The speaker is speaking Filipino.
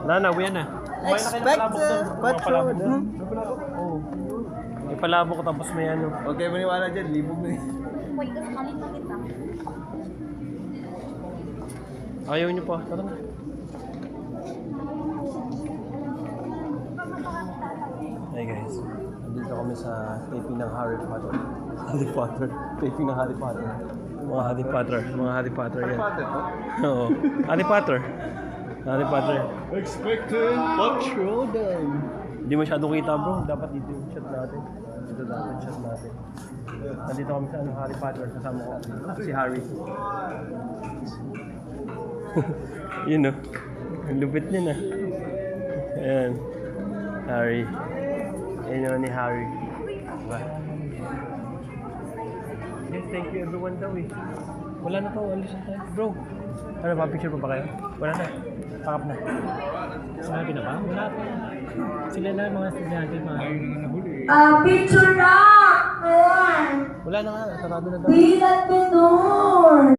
Wala na, uwi na. Expected patrol. Oo. May palabo ko tapos may ano. Huwag kayo maniwala dyan, libog na yun. Wait, kasakalin pa kita. Ayaw niyo pa. Tara na. Hey guys, nandito kami sa taping ng Harry Potter. Harry Potter. Taping ng Harry Potter. Mga Harry Potter. Mga Harry Potter yan. Oo. Harry Potter. Harry Potter. Expected patrol daw. Hindi masyadong kita bro. Dapat dito yung shot natin. Dito dapat shot natin. Nandito kami sa Harry Potter. Kasama ko si Harry. Yun o. Ang lupit niya na. Ayan. Harry. Ayan yun ni Harry. Diba? Yes, thank you everyone daw eh. Wala na to. Alis na tayo. Bro. Ano ba? Picture pa ba kayo? Wala na. Pakap na. Sabi na ba? Wala pa. Sila na mga estudyante pa. Picture na! Wala na nga. Sarado na daw. Bilat Pinor!